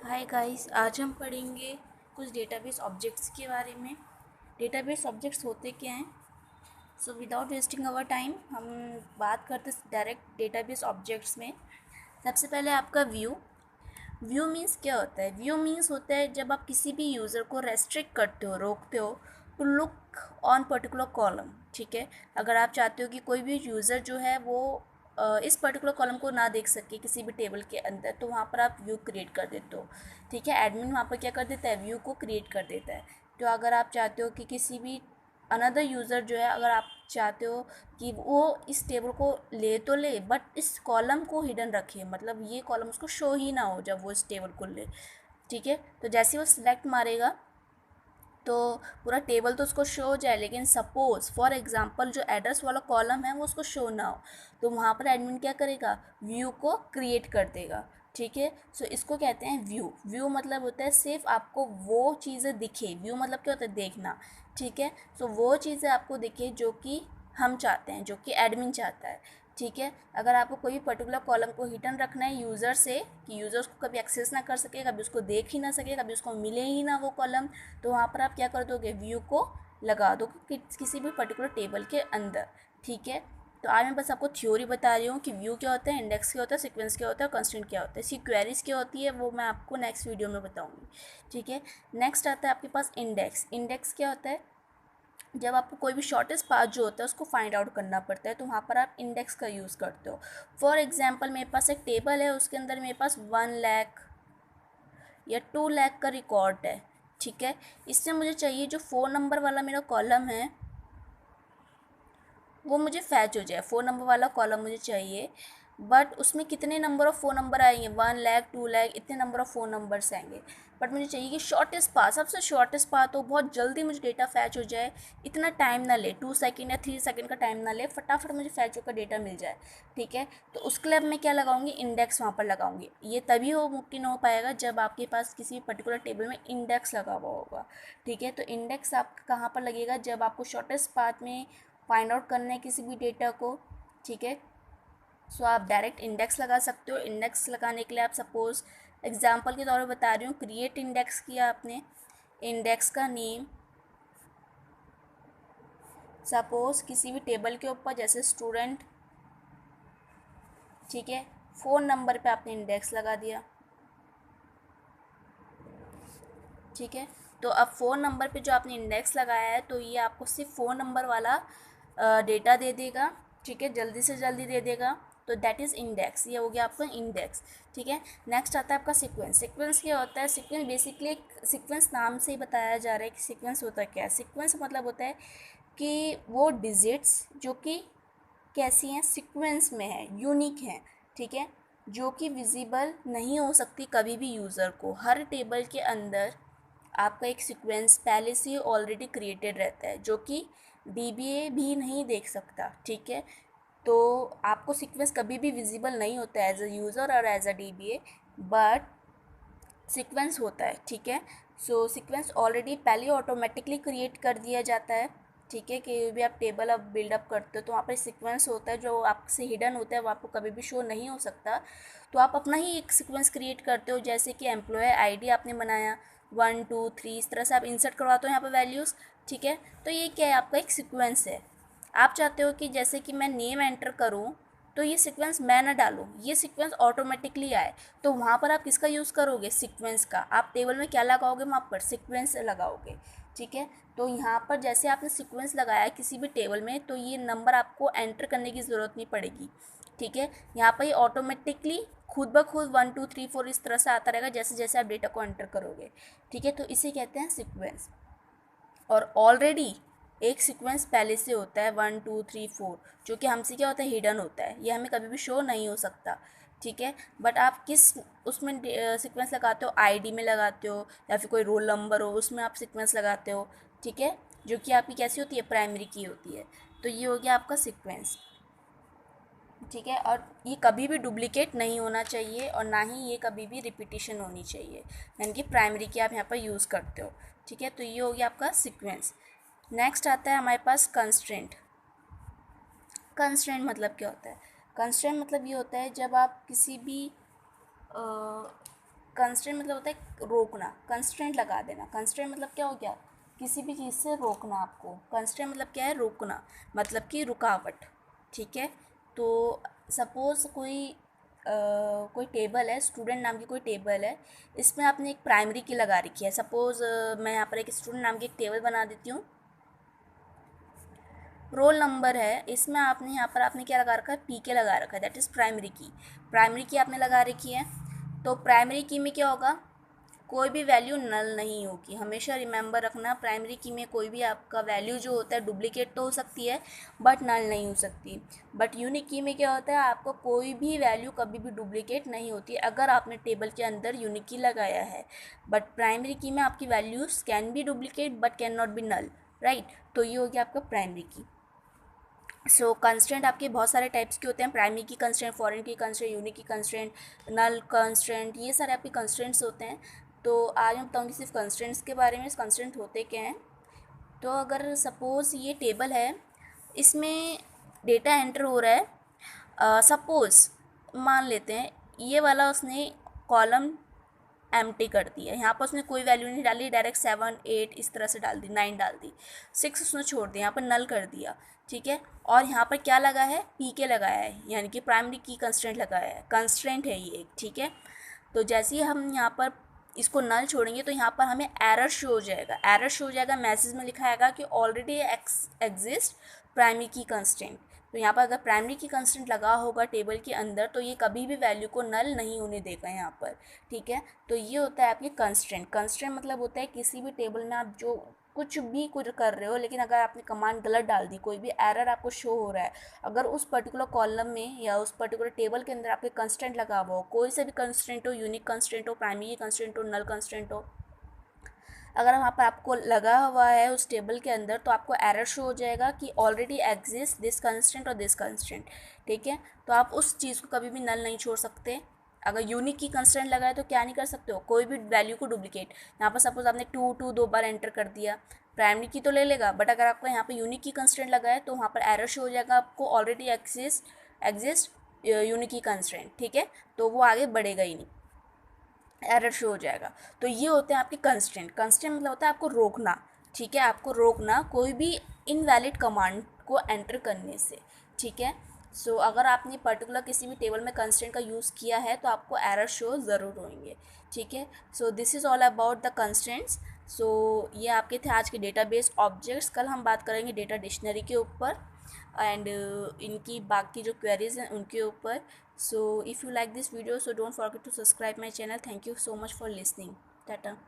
Hi guys, आज हम पढ़ेंगे कुछ डेटाबेस ऑब्जेक्ट्स के बारे में। डेटाबेस ऑब्जेक्ट्स होते क्या हैं? So without wasting our time हम बात करते डायरेक्ट डेटाबेस ऑब्जेक्ट्स में। सबसे पहले आपका व्यू। व्यू मीन्स क्या होता है? व्यू मीन्स होता है जब आप किसी भी यूज़र को रेस्ट्रिक्ट करते हो, रोकते हो to look on particular column. ठीक है, अगर आप चाहते हो कि कोई भी यूज़र जो है वो इस पर्टिकुलर कॉलम को ना देख सके किसी भी टेबल के अंदर, तो वहाँ पर आप व्यू क्रिएट कर देते हो। ठीक है, एडमिन वहाँ पर क्या कर देता है? व्यू को क्रिएट कर देता है। तो अगर आप चाहते हो कि किसी भी अनदर यूज़र जो है, अगर आप चाहते हो कि वो इस टेबल को ले तो ले बट इस कॉलम को हिडन रखे, मतलब ये कॉलम उसको शो ही ना हो जब वो इस टेबल को ले। ठीक है, तो जैसे ही वो सिलेक्ट मारेगा तो पूरा टेबल तो उसको शो हो जाए, लेकिन सपोज फॉर एग्जांपल जो एड्रेस वाला कॉलम है वो उसको शो ना हो, तो वहाँ पर एडमिन क्या करेगा? व्यू को क्रिएट कर देगा। ठीक है, सो इसको कहते हैं व्यू। व्यू मतलब होता है सिर्फ आपको वो चीज़ें दिखे। व्यू मतलब क्या होता है? देखना। ठीक है, सो वो चीज़ें आपको दिखे जो कि हम चाहते हैं, जो कि एडमिन चाहता है। ठीक है, अगर आपको कोई भी पर्टिकुलर कॉलम को हिडन रखना है यूज़र से, कि यूज़र उसको कभी एक्सेस ना कर सके, कभी उसको देख ही ना सके, कभी उसको मिले ही ना वो कॉलम, तो वहाँ पर आप क्या कर दोगे? व्यू को लगा दो किसी भी पर्टिकुलर टेबल के अंदर। ठीक है, तो आज मैं बस आपको थ्योरी बता रही हूँ कि व्यू क्या होता है, इंडेक्स क्या होता है, सीक्वेंस क्या होता है, कंस्ट्रेंट क्या होता है। इसकी क्वेरीज क्या होती है वो मैं आपको नेक्स्ट वीडियो में बताऊँगी। ठीक है, नेक्स्ट आता है आपके पास इंडेक्स। इंडेक्स क्या होता है? जब आपको कोई भी शॉर्टेस्ट पाथ जो होता है उसको फाइंड आउट करना पड़ता है, तो वहाँ पर आप इंडेक्स का यूज़ करते हो। फॉर एग्जांपल मेरे पास एक टेबल है, उसके अंदर मेरे पास 1 लाख या 2 लाख का रिकॉर्ड है। ठीक है, इससे मुझे चाहिए जो फ़ोन नंबर वाला मेरा कॉलम है वो मुझे फैच हो जाए। फ़ोन नंबर वाला कॉलम मुझे चाहिए, बट उसमें कितने नंबर ऑफ़ फ़ोन नंबर आएंगे? 1 लाख, 2 लाख, इतने नंबर ऑफ़ फ़ोन नंबर्स आएंगे। बट मुझे चाहिए कि शॉर्टेस्ट पाथ, सबसे शॉर्टेस्ट पाथ हो, बहुत जल्दी मुझे डेटा फैच हो जाए, इतना टाइम ना ले, 2 सेकेंड या 3 सेकेंड का टाइम ना ले, फटाफट मुझे फैच होकर डेटा मिल जाए। ठीक है, तो उसके लिए अब मैं क्या लगाऊंगी? इंडेक्स वहाँ पर लगाऊंगी। ये तभी हो मुमकिन हो पाएगा जब आपके पास किसी पर्टिकुलर टेबल में इंडेक्स लगा हुआ होगा। ठीक है, तो इंडेक्स आपका कहाँ पर लगेगा? जब आपको शॉर्टेस्ट पाथ में फाइंड आउट करना है किसी भी डेटा को। ठीक है, सो आप डायरेक्ट इंडेक्स लगा सकते हो। इंडेक्स लगाने के लिए आप सपोज एग्जांपल के तौर पर बता रही हूँ, क्रिएट इंडेक्स किया आपने, इंडेक्स का नेम सपोज किसी भी टेबल के ऊपर, जैसे स्टूडेंट। ठीक है, फ़ोन नंबर पे आपने इंडेक्स लगा दिया। ठीक है, तो अब फ़ोन नंबर पे जो आपने इंडेक्स लगाया है, तो ये आपको सिर्फ फ़ोन नंबर वाला डेटा दे देगा। ठीक है, जल्दी से जल्दी दे देगा, तो दैट इज़ इंडेक्स। ये हो गया आपका इंडेक्स। ठीक है, नेक्स्ट आता है आपका सीक्वेंस। सीक्वेंस क्या होता है? सीक्वेंस बेसिकली एक सीक्वेंस नाम से ही बताया जा रहा है कि सीक्वेंस होता क्या है। सीक्वेंस मतलब होता है कि वो डिजिट्स जो कि कैसी हैं? सीक्वेंस में है, यूनिक हैं। ठीक है, जो कि विजिबल नहीं हो सकती कभी भी यूज़र को। हर टेबल के अंदर आपका एक सीक्वेंस पहले से ऑलरेडी क्रिएटेड रहता है, जो कि डीबीए भी नहीं देख सकता। ठीक है, तो आपको सीक्वेंस कभी भी विजिबल नहीं होता एज अ यूज़र और as a DBA, but sequence होता है। ठीक है, सो सीक्वेंस ऑलरेडी पहले ऑटोमेटिकली क्रिएट कर दिया जाता है। ठीक है, कि भी आप टेबल अब बिल्डअप करते हो तो वहाँ पर सीक्वेंस होता है जो आपसे हिडन होता है, वो आपको कभी भी शो नहीं हो सकता। तो आप अपना ही एक सीक्वेंस क्रिएट करते हो, जैसे कि एम्प्लॉय आईडी आपने बनाया 1 2 3, इस तरह से आप इंसर्ट करवाते हो यहाँ पर वैल्यूज़। ठीक है, तो ये क्या है? आपका एक सीक्वेंस है। आप चाहते हो कि जैसे कि मैं नेम एंटर करूँ तो ये सीक्वेंस मैं ना डालूँ, ये सीक्वेंस ऑटोमेटिकली आए, तो वहाँ पर आप किसका यूज़ करोगे? सीक्वेंस का। आप टेबल में क्या लगाओगे? वहाँ पर सीक्वेंस लगाओगे। ठीक है, तो यहाँ पर जैसे आपने सीक्वेंस लगाया है किसी भी टेबल में, तो ये नंबर आपको एंटर करने की ज़रूरत नहीं पड़ेगी। ठीक है, यहाँ पर ये ऑटोमेटिकली खुद ब खुद 1 2 3 4 इस तरह से आता रहेगा जैसे जैसे आप डेटा को एंटर करोगे। ठीक है, तो इसे कहते हैं सीक्वेंस। और ऑलरेडी एक सीक्वेंस पहले से होता है 1 2 3 4, जो कि हमसे क्या होता है? हिडन होता है, ये हमें कभी भी शो नहीं हो सकता। ठीक है, बट आप किस उसमें सीक्वेंस लगाते हो? आईडी में लगाते हो, या फिर कोई रोल नंबर हो उसमें आप सीक्वेंस लगाते हो। ठीक है, जो कि आपकी कैसी होती है? प्राइमरी की होती है। तो ये हो गया आपका सीक्वेंस। ठीक है, और ये कभी भी डुप्लीकेट नहीं होना चाहिए और ना ही ये कभी भी रिपीटिशन होनी चाहिए, यानी कि प्राइमरी की आप यहाँ पर यूज़ करते हो। ठीक है, तो ये हो गया आपका सीक्वेंस। नेक्स्ट आता है हमारे पास कंस्ट्रेंट। कंस्ट्रेंट मतलब क्या होता है? कंस्ट्रेंट मतलब ये होता है जब आप किसी भी कंस्ट्रेंट मतलब होता है रोकना, कंस्ट्रेंट लगा देना। कंस्ट्रेंट मतलब क्या हो गया, किसी भी चीज़ से रोकना आपको। कंस्ट्रेंट मतलब क्या है, रोकना, मतलब कि रुकावट, ठीक है। तो सपोज़ कोई टेबल है, स्टूडेंट नाम की कोई टेबल है, इसमें आपने एक प्राइमरी की लगा रखी है। सपोज़ मैं यहाँ पर एक स्टूडेंट नाम की एक टेबल बना देती हूँ। रोल नंबर है, इसमें आपने यहाँ पर आपने क्या लगा रखा है, पी के लगा रखा है, दैट इज़ प्राइमरी की। प्राइमरी की आपने लगा रखी है, तो प्राइमरी की में क्या होगा, कोई भी वैल्यू नल नहीं होगी। हमेशा रिमेंबर रखना, प्राइमरी की में कोई भी आपका वैल्यू जो होता है डुप्लीकेट तो हो सकती है बट नल नहीं हो सकती। बट यूनिक की में क्या होता है, आपको कोई भी वैल्यू कभी भी डुप्लीकेट नहीं होती अगर आपने टेबल के अंदर यूनिक की लगाया है। बट प्राइमरी की में आपकी values can be duplicate but can not be null, right. तो ये हो गया आपका प्राइमरी की। सो कंस्ट्रेंट आपके बहुत सारे टाइप्स के होते हैं, प्राइमरी की कंस्ट्रेंट, फॉरेन की कंस्ट्रेंट, यूनिक की कंस्ट्रेंट, नल कंस्ट्रेंट, ये सारे आपके कंस्ट्रेंट्स होते हैं। तो आज मैं बताऊँगी सिर्फ कंस्ट्रेंट्स के बारे में, कंस्ट्रेंट होते क्या हैं। तो अगर सपोज़ ये टेबल है, इसमें डेटा एंटर हो रहा है, सपोज़ मान लेते हैं ये वाला उसने कॉलम एम्प्टी कर दिया, यहाँ पर उसने कोई वैल्यू नहीं डाली, डायरेक्ट 7 8 इस तरह से डाल दी, 9 डाल दी, 6 उसने छोड़ दिया, यहाँ पर नल कर दिया, ठीक है। और यहाँ पर क्या लगा है, पी के लगाया है, यानी कि प्राइमरी की कंस्ट्रेंट लगाया है, कंस्ट्रेंट है ये, ठीक है। तो जैसे ही हम यहाँ पर इसको नल छोड़ेंगे तो यहाँ पर हमें एरर शो हो जाएगा, एरर शो हो जाएगा, मैसेज में लिखा आएगा कि ऑलरेडी एग्जिस्ट प्राइमरी की कंस्ट्रेंट। तो यहाँ पर अगर प्राइमरी की कंस्टेंट लगा होगा टेबल के अंदर तो ये कभी भी वैल्यू को नल नहीं होने देगा यहाँ पर, ठीक है। तो ये होता है आपकी कंस्ट्रेंट। कंस्ट्रेंट मतलब होता है किसी भी टेबल में आप जो कुछ कर रहे हो, लेकिन अगर आपने कमांड गलत डाल दी, कोई भी एरर आपको शो हो रहा है, अगर उस पर्टिकुलर कॉलम में या उस पर्टिकुलर टेबल के अंदर आपके कंस्टेंट लगा हुआ हो, कोई से भी कंस्टेंट हो, यूनिक कंस्टेंट हो, प्राइमरी कंस्टेंट हो, नल कंस्टेंट हो, अगर वहाँ पर आपको लगा हुआ है उस टेबल के अंदर तो आपको एरर शो हो जाएगा कि ऑलरेडी एग्जिस्ट दिस कंस्टेंट और दिस कंस्टेंट, ठीक है। तो आप उस चीज़ को कभी भी नल नहीं छोड़ सकते। अगर यूनिक की कंस्टेंट लगाए तो क्या नहीं कर सकते हो, कोई भी वैल्यू को डुप्लीकेट, यहाँ पर सपोज आपने 2 2 बार एंटर कर दिया, प्राइमरी की तो ले लेगा, बट अगर आपका यहाँ पर यूनिक की कंस्टेंट लगा है तो वहाँ पर एरर शो हो जाएगा आपको, ऑलरेडी एग्जिस्ट यूनिक की कंस्टेंट, ठीक है। तो वो आगे बढ़ेगा ही नहीं, एरर शो हो जाएगा। तो ये होते हैं आपके कंस्टेंट। कंस्टेंट मतलब होता है आपको रोकना, ठीक है, आपको रोकना कोई भी इनवैलिड कमांड को एंटर करने से, ठीक है। सो अगर आपने पर्टिकुलर किसी भी टेबल में कंस्टेंट का यूज़ किया है तो आपको एरर शो ज़रूर होंगे, ठीक है। So this is all about the constants. So ये आपके थे आज के डेटाबेस ऑब्जेक्ट्स। कल हम बात करेंगे डेटा डिक्शनरी के ऊपर एंड इनकी बाकी जो क्वेरीज हैं उनके ऊपर। So if you like this video, so don't forget to subscribe my channel. Thank you so much for listening. Tata.